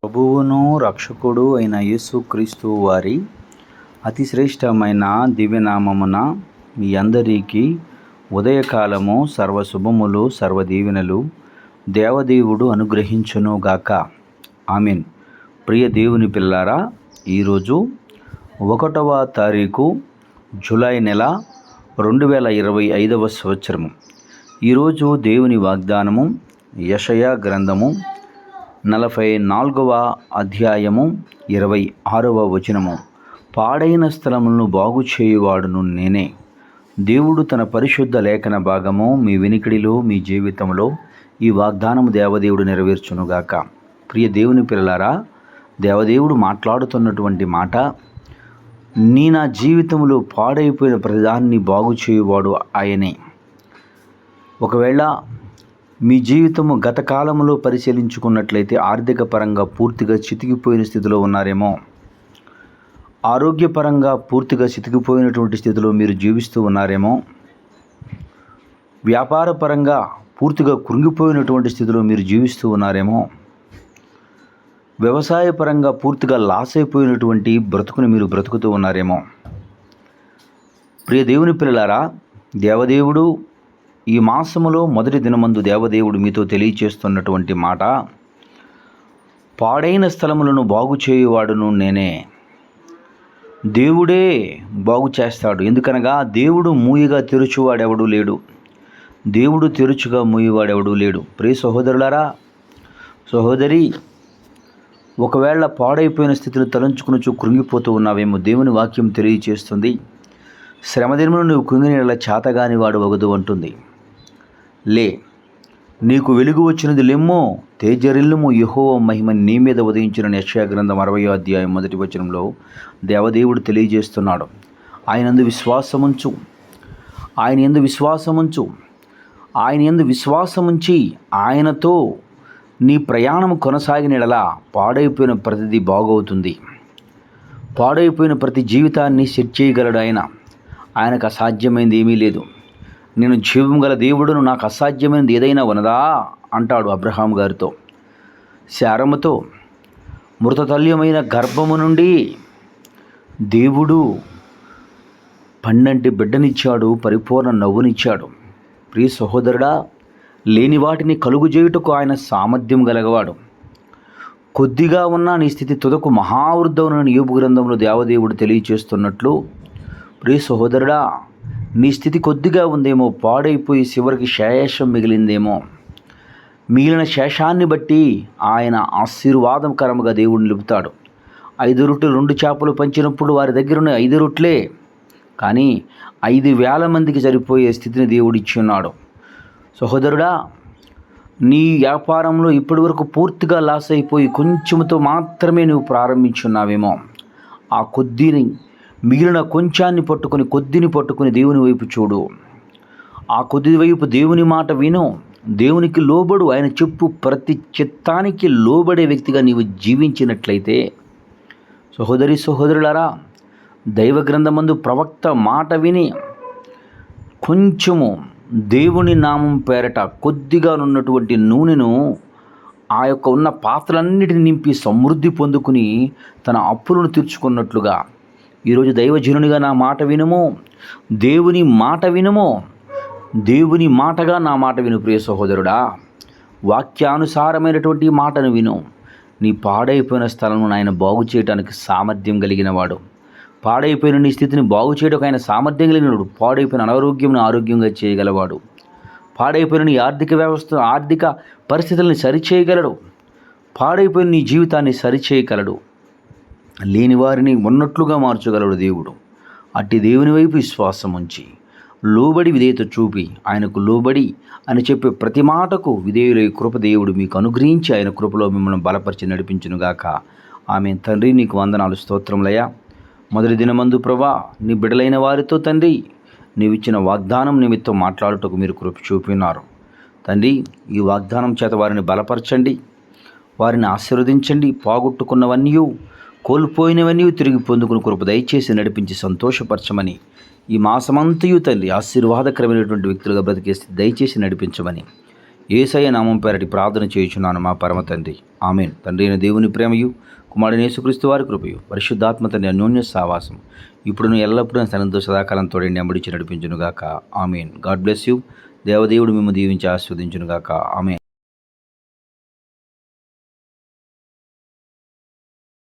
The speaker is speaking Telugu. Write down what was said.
ప్రభువును రక్షకుడు అయిన యేసుక్రీస్తు వారి అతి శ్రేష్టమైన దివ్యనామమున మీ అందరికీ ఉదయకాలము సర్వశుభములు సర్వదీవెనలు దేవదేవుడు అనుగ్రహించునుగాక. ఆమెన్. ప్రియ దేవుని పిల్లారా, ఈరోజు 1వ తారీఖు జూలై నెల 2025 సంవత్సరము. ఈరోజు దేవుని వాగ్దానము యెషయా గ్రంథము 44వ అధ్యాయము 26వ వచనము. పాడైన స్థలములను బాగు చేయువాడును నేనే. దేవుడు తన పరిశుద్ధ లేఖన భాగము మీ వినికిడిలో మీ జీవితంలో ఈ వాగ్దానము దేవదేవుడు నెరవేర్చునుగాక. ప్రియ దేవుని పిల్లలారా, దేవదేవుడు మాట్లాడుతున్నటువంటి మాట, నా జీవితంలో పాడైపోయిన ప్రతిదాన్ని బాగు చేయువాడు ఆయనే. ఒకవేళ మీ జీవితము గత కాలంలో పరిశీలించుకున్నట్లయితే ఆర్థిక పరంగా పూర్తిగా చితికిపోయిన స్థితిలో ఉన్నారేమో, ఆరోగ్యపరంగా పూర్తిగా చితికిపోయినటువంటి స్థితిలో మీరు జీవిస్తూ ఉన్నారేమో, వ్యాపార పరంగా పూర్తిగా కృంగిపోయినటువంటి స్థితిలో మీరు జీవిస్తూ ఉన్నారేమో, వ్యవసాయ పరంగా పూర్తిగా లాస్ అయిపోయినటువంటి బ్రతుకుని మీరు బ్రతుకుతూ ఉన్నారేమో. ప్రియ దేవుని పిల్లలారా, దేవదేవుడు ఈ మాసములో మొదటి దినమందు దేవదేవుడు మీతో తెలియచేస్తున్నటువంటి మాట, పాడైన స్థలములను బాగు చేయువాడును నేనే. దేవుడే బాగు చేస్తాడు. ఎందుకనగా దేవుడు మూయగా తెరుచువాడెవడూ లేడు, దేవుడు తెరుచుగా మూయవాడెవడూ లేడు. ప్రియ సహోదరులారా, సహోదరి, ఒకవేళ పాడైపోయిన స్థితిని తలంచుకుని కృంగిపోతూ ఉన్నావేమో, దేవుని వాక్యం తెలియచేస్తుంది, శ్రమదినమును నువ్వు కృంగిన చేతగాని వాడు వగదు అంటుంది. లే, నీకు వెలుగు వచ్చినది, లెమ్మో తేజరిల్లుము, యెహోవా మహిమ నీ మీద ఉదయించిన యెషయా గ్రంథం 60వ అధ్యాయం 1వ వచనంలో దేవదేవుడు తెలియజేస్తున్నాడు. ఆయనందు విశ్వాసముంచు, ఆయన యందు విశ్వాసముంచు, ఆయన యందు విశ్వాసముంచి ఆయనతో నీ ప్రయాణం కొనసాగిన యెడల పాడైపోయిన ప్రతిదీ బాగవుతుంది. పాడైపోయిన ప్రతి జీవితాన్ని సెట్ చేయగలడు ఆయన. ఆయనకు అసాధ్యమైనది ఏమీ లేదు. నేను జీవం గల దేవుడును, నాకు అసాధ్యమైనది ఏదైనా ఉన్నదా అంటాడు అబ్రహాం గారితో. శారముతో మృతతల్యమైన గర్భము నుండి దేవుడు పండంటి బిడ్డనిచ్చాడు, పరిపూర్ణ నవ్వునిచ్చాడు. ప్రియ సహోదరుడా, లేని వాటిని కలుగు చేయుటకు ఆయన సామర్థ్యం గలగవాడు. కొద్దిగా ఉన్న నీ స్థితి తుదకు మహావృద్ధవునని యోబు గ్రంథంలో దేవదేవుడు తెలియచేస్తున్నట్లు, ప్రియ సహోదరుడా, నీ స్థితి కొద్దిగా ఉందేమో, పాడైపోయి చివరికి శేషం మిగిలిందేమో. మిగిలిన శేషాన్ని బట్టి ఆయన ఆశీర్వాదకరముగా దేవుడు నిలుపుతాడు. 5 రొట్టెలు 2 చేపలు పంచినప్పుడు వారి దగ్గర ఉన్న 5 రొట్టెలే, కానీ 5,000 మందికి సరిపోయే స్థితిని దేవుడు ఇచ్చి ఉన్నాడు. సహోదరుడా, నీ వ్యాపారంలో ఇప్పటివరకు పూర్తిగా లాస్ అయిపోయి కొంచెంతో మాత్రమే నువ్వు ప్రారంభించున్నావేమో. ఆ కొద్దిని, మిగిలిన కొంచాన్ని పట్టుకొని, కొద్దిని పట్టుకొని దేవుని వైపు చూడు. ఆ కొద్ది వైపు దేవుని మాట విను, దేవునికి లోబడు. ఆయన చెప్పు ప్రతి చిత్తానికి లోబడే వ్యక్తిగా నీవు జీవించినట్లయితే, సహోదరి సహోదరులారా, దైవ గ్రంథమందు ప్రవక్త మాట విని కొంచెము దేవుని నామం పేరట కొద్దిగా ఉన్నటువంటి నూనెను ఆ యొక్క ఉన్న పాత్రలన్నిటిని నింపి సమృద్ధి పొందుకుని తన అప్పులను తీర్చుకున్నట్లుగా, ఈరోజు దైవజనునిగా నా మాట వినుము, దేవుని మాట వినుము, దేవుని మాటగా నా మాట విను. ప్రియ సహోదరుడా, వాక్యానుసారమైనటువంటి మాటను విను. నీ పాడైపోయిన స్థలం ఆయన బాగు చేయడానికి సామర్థ్యం కలిగిన వాడు. పాడైపోయిన నీ స్థితిని బాగు చేయడానికి ఆయన సామర్థ్యం కలిగినవాడు. పాడైపోయిన అనారోగ్యంను ఆరోగ్యంగా చేయగలవాడు. పాడైపోయిన నీ ఆర్థిక పరిస్థితులను సరిచేయగలడు. పాడైపోయిన నీ జీవితాన్ని సరిచేయగలడు. లేని వారిని ఉన్నట్లుగా మార్చగలడు దేవుడు. అట్టి దేవుని వైపు విశ్వాసం ఉంచి, లోబడి విధేయత చూపి, ఆయనకు లోబడి అని చెప్పే ప్రతి మాటకు విధేయులై కృప దేవుడు మీకు అనుగ్రహించి ఆయన కృపలో మిమ్మల్ని బలపరిచి నడిపించునుగాక. ఆమె. తండ్రి, నీకు వందనాలు, స్తోత్రములయ్యా. మొదటి దినమందు ప్రభా, నీ బిడ్డలైన వారితో తండ్రి నీవిచ్చిన వాగ్దానం నిమిత్తం మాట్లాడుటకు మీరు కృప చూపినారు. తండ్రి, ఈ వాగ్దానం చేత వారిని బలపరచండి, వారిని ఆశీర్వదించండి. పోగొట్టుకున్నవన్నీ, కోల్పోయినవన్నీ తిరిగి పొందుకుని కృప దయచేసి నడిపించి సంతోషపరచమని, ఈ మాసమంతయు తండ్రి ఆశీర్వాదకరమైనటువంటి వ్యక్తులుగా బ్రతికేసి దయచేసి నడిపించమని యేసయ్య నామం పేరటి ప్రార్థన చేయుచున్నాను మా పరమ తండ్రి. ఆమేన్. తండ్రి అయిన దేవుని ప్రేమయు, కుమారుడైన యేసుక్రీస్తు వారి కృపయు, పరిశుద్ధాత్మ తండ్రి అన్యోన్య సావాసం ఇప్పుడును ఎల్లప్పుడూ తనతో సదాకాలం తోడే నెంబడిచి నడిపించునుగాక. ఆమేన్. God bless you. దేవదేవుడు మిమ్మల్ని దీవించి ఆస్వాదించునుగాక. ఆమేన్.